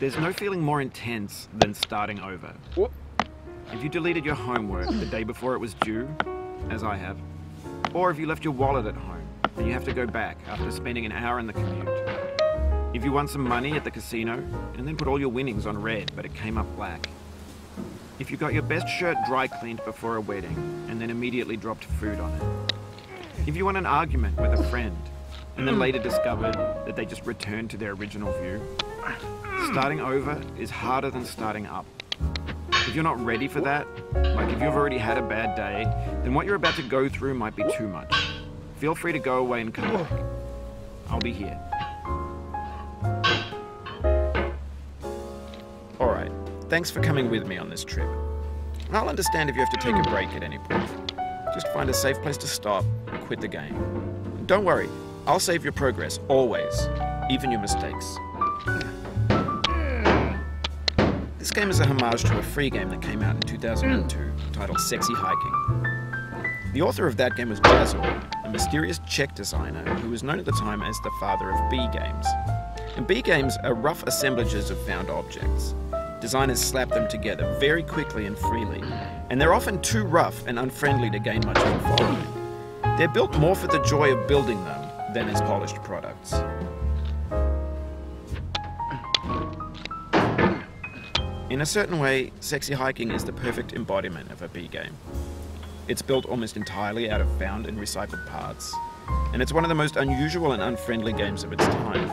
There's no feeling more intense than starting over. If you deleted your homework the day before it was due, as I have, or if you left your wallet at home and you have to go back after spending an hour in the commute. If you won some money at the casino and then put all your winnings on red but it came up black. If you got your best shirt dry cleaned before a wedding and then immediately dropped food on it. If you won an argument with a friend and then later discovered that they just returned to their original view. Starting over is harder than starting up. If you're not ready for that, like if you've already had a bad day, then what you're about to go through might be too much. Feel free to go away and come back. I'll be here. Alright, thanks for coming with me on this trip. I'll understand if you have to take a break at any point. Just find a safe place to stop and quit the game. Don't worry, I'll save your progress, always, even your mistakes. This game is a homage to a free game that came out in 2002, titled Sexy Hiking. The author of that game was Jazzo, a mysterious Czech designer who was known at the time as the father of B games. And B games are rough assemblages of found objects. Designers slap them together very quickly and freely, and they're often too rough and unfriendly to gain much of a following. They're built more for the joy of building them than as polished products. In a certain way, Sexy Hiking is the perfect embodiment of a B game. It's built almost entirely out of found and recycled parts, and it's one of the most unusual and unfriendly games of its time.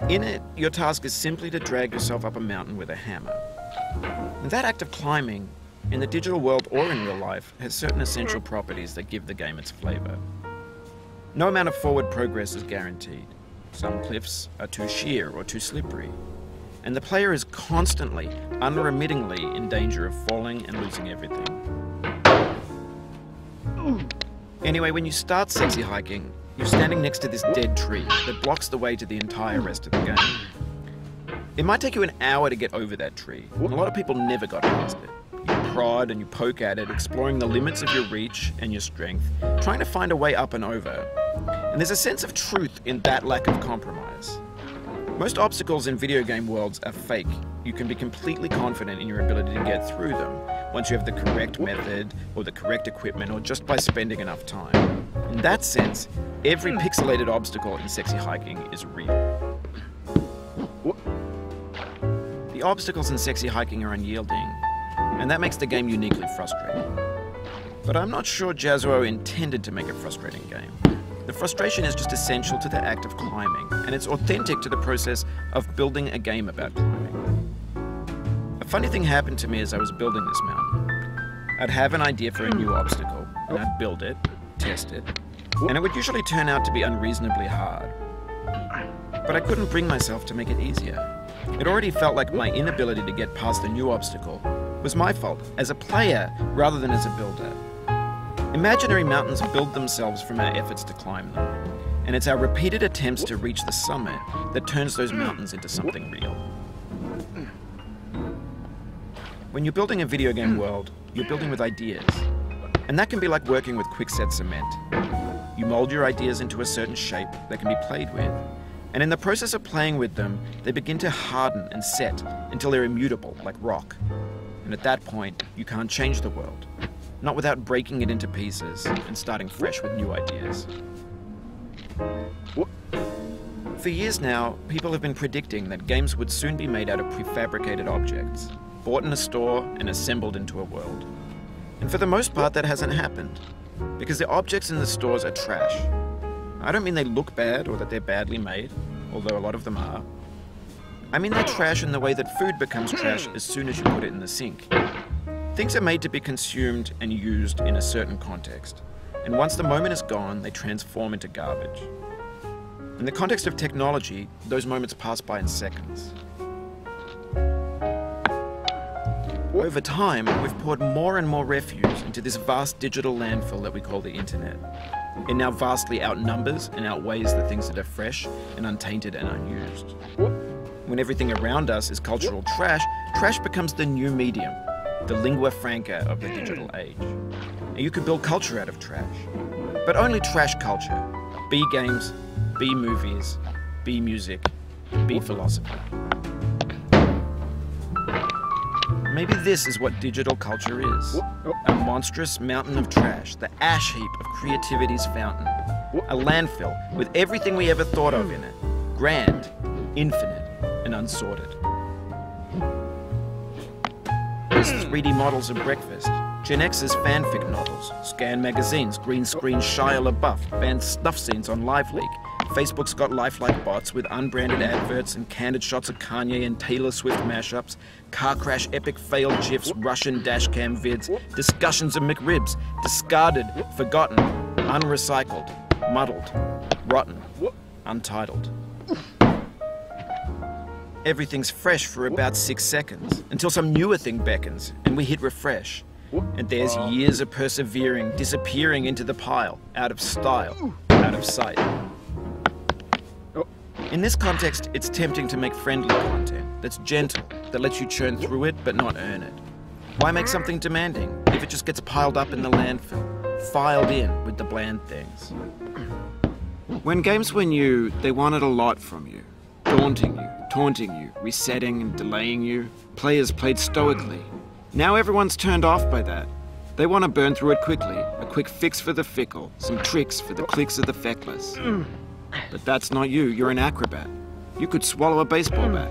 In it, your task is simply to drag yourself up a mountain with a hammer. And that act of climbing, in the digital world or in real life, has certain essential properties that give the game its flavor. No amount of forward progress is guaranteed. Some cliffs are too sheer or too slippery. And the player is constantly, unremittingly in danger of falling and losing everything. Anyway, when you start Sexy Hiking, you're standing next to this dead tree that blocks the way to the entire rest of the game. It might take you an hour to get over that tree, and a lot of people never got past it. You prod and you poke at it, exploring the limits of your reach and your strength, trying to find a way up and over. And there's a sense of truth in that lack of compromise. Most obstacles in video game worlds are fake. You can be completely confident in your ability to get through them once you have the correct method or the correct equipment or just by spending enough time. In that sense, every pixelated obstacle in Sexy Hiking is real. The obstacles in Sexy Hiking are unyielding, and that makes the game uniquely frustrating. But I'm not sure Jazzo intended to make a frustrating game. The frustration is just essential to the act of climbing, and it's authentic to the process of building a game about climbing. A funny thing happened to me as I was building this mountain. I'd have an idea for a new obstacle, and I'd build it, test it, and it would usually turn out to be unreasonably hard. But I couldn't bring myself to make it easier. It already felt like my inability to get past the new obstacle was my fault as a player rather than as a builder. Imaginary mountains build themselves from our efforts to climb them, and it's our repeated attempts to reach the summit that turns those mountains into something real. When you're building a video game world, you're building with ideas, and that can be like working with quickset cement. You mold your ideas into a certain shape that can be played with, and in the process of playing with them, they begin to harden and set until they're immutable, like rock. And at that point, you can't change the world. Not without breaking it into pieces and starting fresh with new ideas. For years now, people have been predicting that games would soon be made out of prefabricated objects, bought in a store and assembled into a world. And for the most part, that hasn't happened, because the objects in the stores are trash. I don't mean they look bad or that they're badly made, although a lot of them are. I mean they're trash in the way that food becomes trash as soon as you put it in the sink. Things are made to be consumed and used in a certain context, and once the moment is gone, they transform into garbage. In the context of technology, those moments pass by in seconds. Over time, we've poured more and more refuse into this vast digital landfill that we call the internet. It now vastly outnumbers and outweighs the things that are fresh and untainted and unused. When everything around us is cultural trash, trash becomes the new medium, the lingua franca of the digital age. And you can build culture out of trash, but only trash culture. B games, B movies, B music, B philosophy. Maybe this is what digital culture is. A monstrous mountain of trash, the ash heap of creativity's fountain. A landfill with everything we ever thought of in it. Grand, infinite, and unsorted. There's 3D models of breakfast, Gen X's fanfic novels, Scan magazines, green screen Shia LaBeouf, banned snuff scenes on LiveLeak. Facebook's got lifelike bots with unbranded adverts and candid shots of Kanye and Taylor Swift mashups, car crash epic failed GIFs, Russian dashcam vids, discussions of McRibs, discarded, forgotten, unrecycled, muddled, rotten, untitled. Everything's fresh for about 6 seconds, until some newer thing beckons, and we hit refresh. And there's years of persevering, disappearing into the pile, out of style, out of sight. In this context, it's tempting to make friendly content that's gentle, that lets you churn through it but not earn it. Why make something demanding if it just gets piled up in the landfill, filed in with the bland things? When games were new, they wanted a lot from you. Daunting you, taunting you, resetting and delaying you. Players played stoically. Now everyone's turned off by that. They want to burn through it quickly, a quick fix for the fickle, some tricks for the clicks of the feckless. But that's not you, you're an acrobat. You could swallow a baseball bat.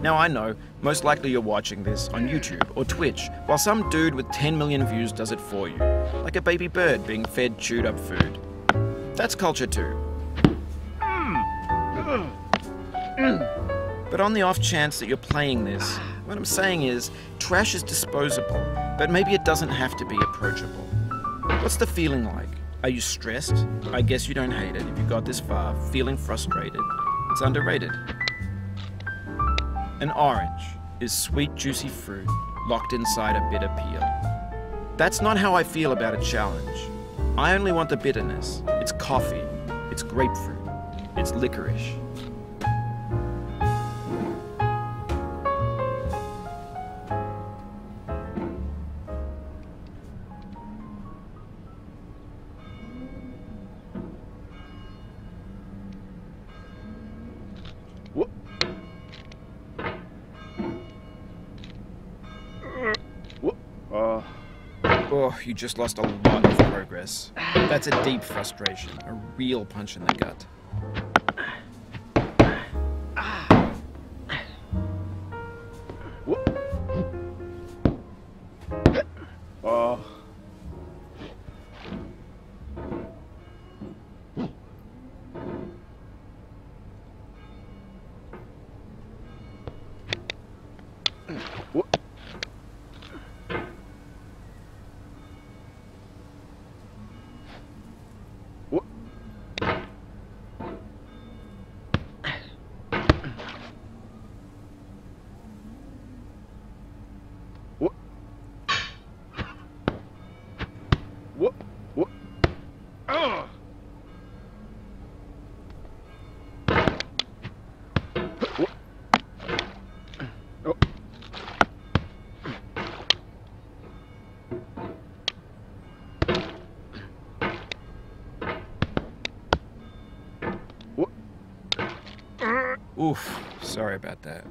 Now I know, most likely you're watching this on YouTube or Twitch, while some dude with 10 million views does it for you, like a baby bird being fed chewed up food. That's culture too. But on the off chance that you're playing this, what I'm saying is, trash is disposable, but maybe it doesn't have to be approachable. What's the feeling like? Are you stressed? I guess you don't hate it if you got this far, feeling frustrated. It's underrated. An orange is sweet, juicy fruit locked inside a bitter peel. That's not how I feel about a challenge. I only want the bitterness. It's coffee. It's grapefruit. It's licorice. Oh, you just lost a lot of progress. That's a deep frustration, a real punch in the gut. Oof, sorry about that.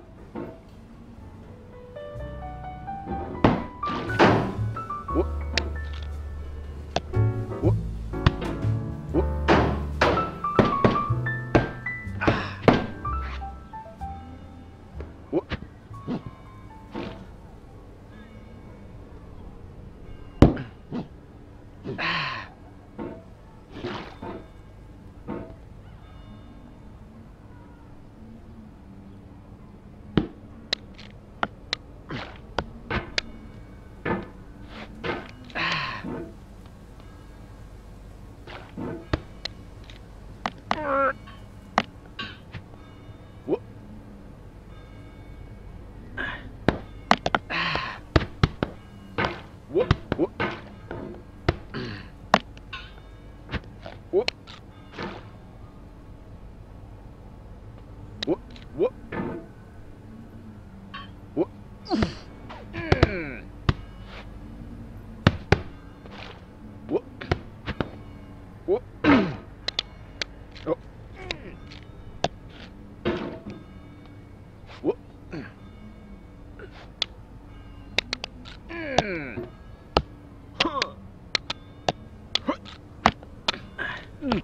No.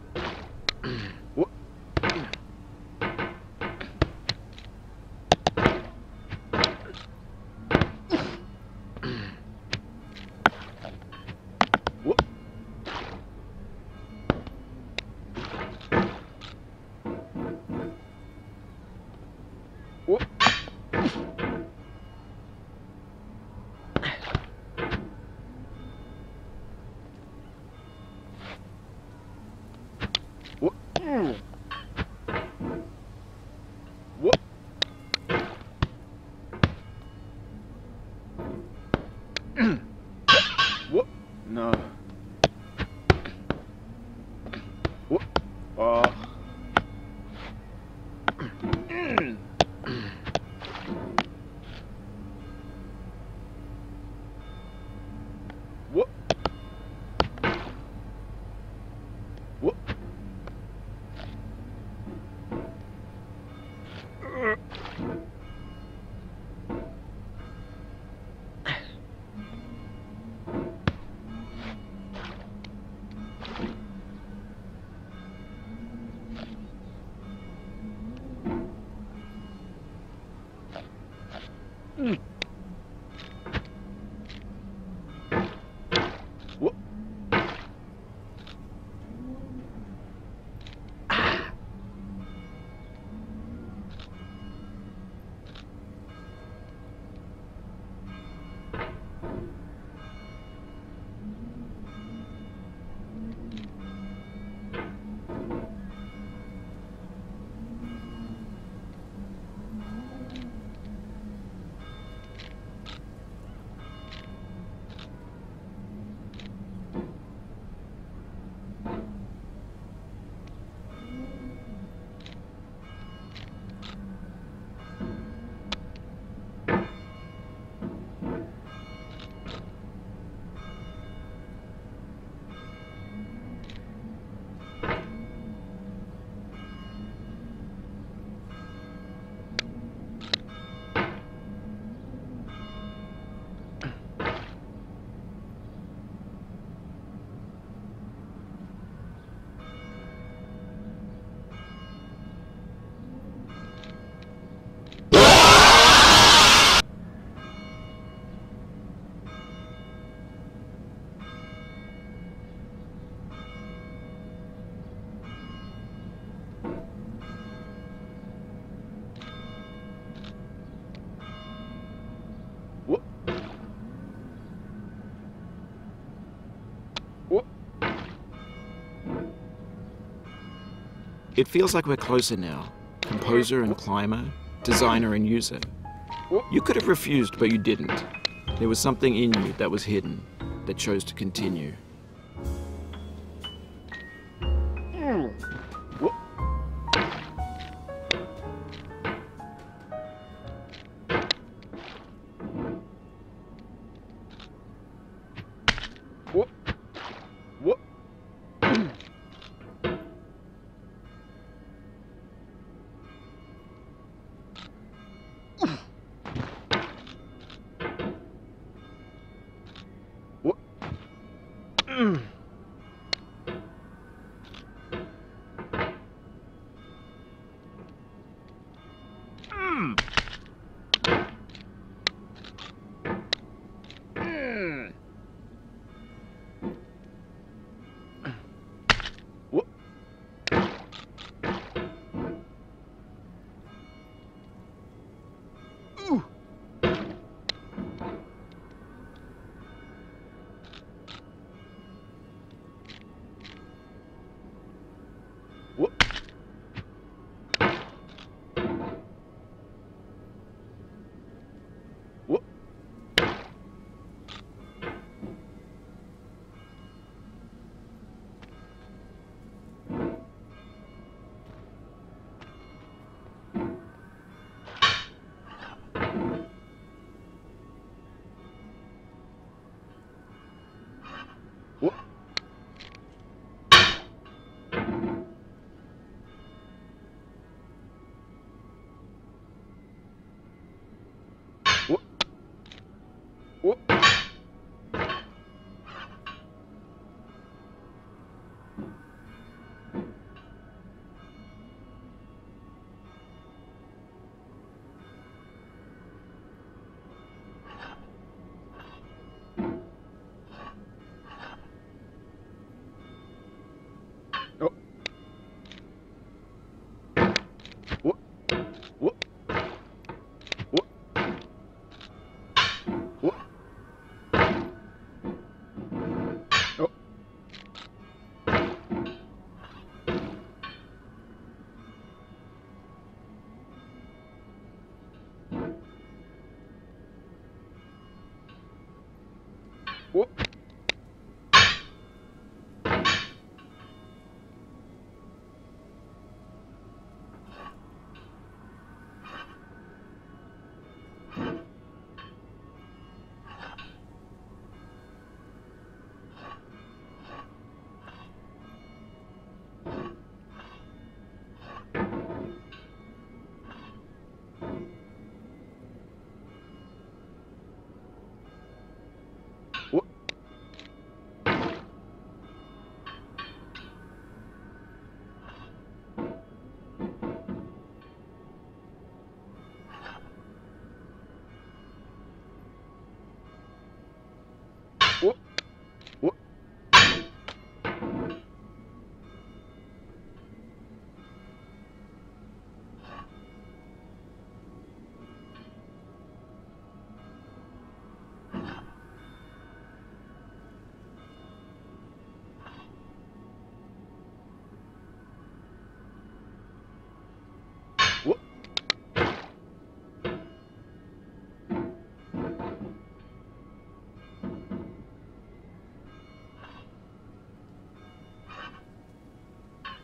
It feels like we're closer now. Composer and climber, designer and user. You could have refused, but you didn't. There was something in you that was hidden, that chose to continue.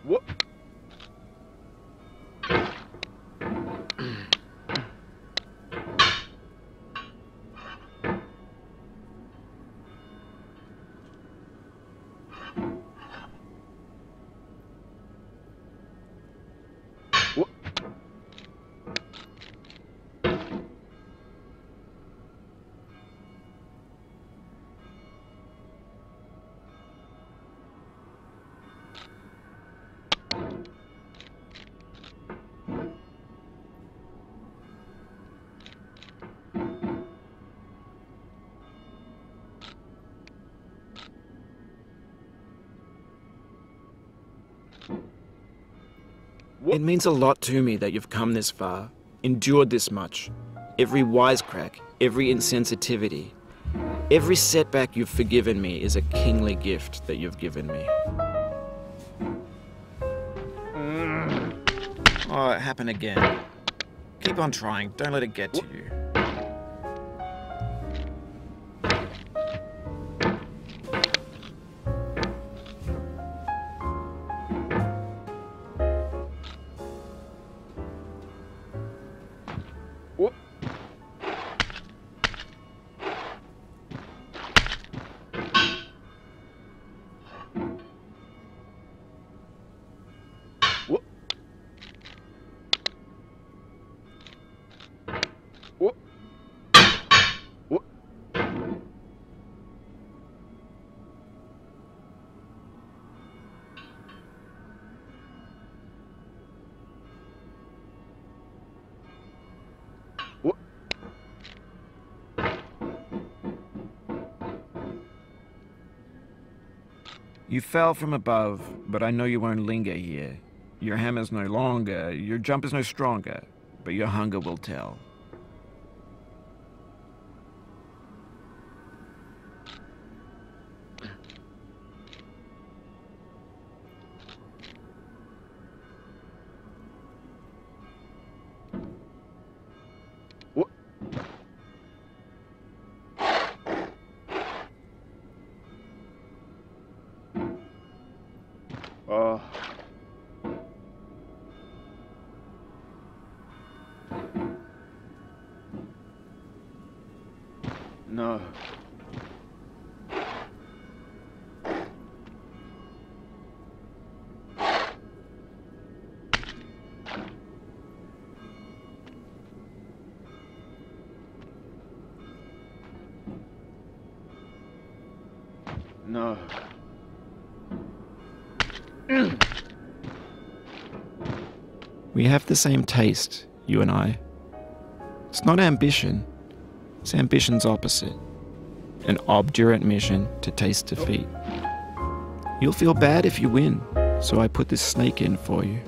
What? It means a lot to me that you've come this far, endured this much. Every wisecrack, every insensitivity, every setback you've forgiven me is a kingly gift that you've given me. Oh, it happened again. Keep on trying, don't let it get to you. You fell from above, but I know you won't linger here. Your hammer's no longer, your jump is no stronger, but your hunger will tell. No. No. We have the same taste, you and I. It's not ambition. It's ambition's opposite. An obdurate mission to taste defeat. You'll feel bad if you win, so I put this snake in for you.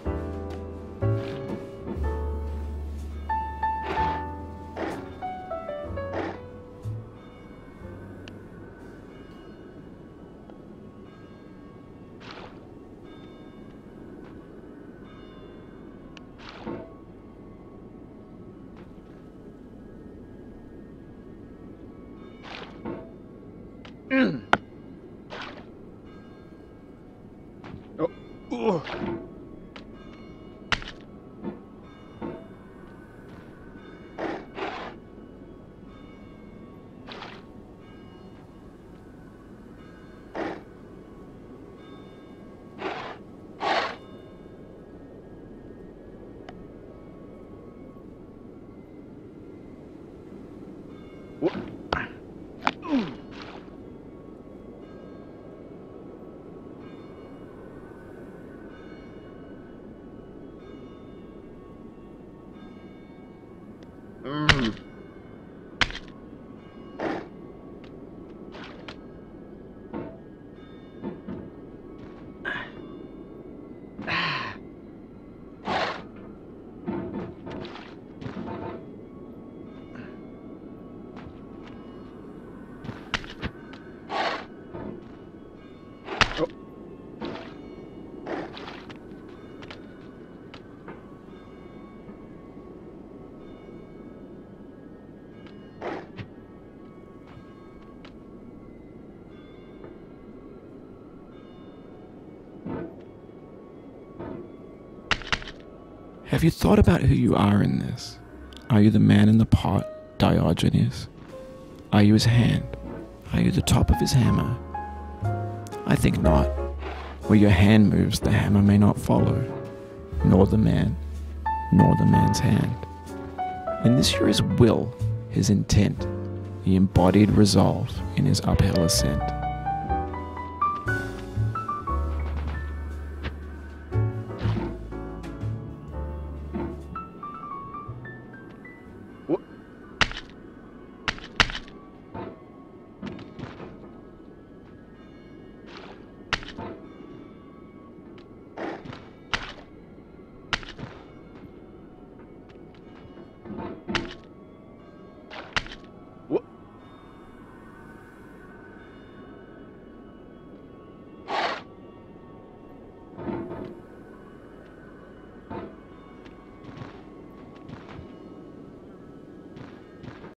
Have you thought about who you are in this? Are you the man in the pot, Diogenes? Are you his hand? Are you the top of his hammer? I think not. Where your hand moves, the hammer may not follow, nor the man, nor the man's hand. And this here is will, his intent, the embodied resolve in his uphill ascent.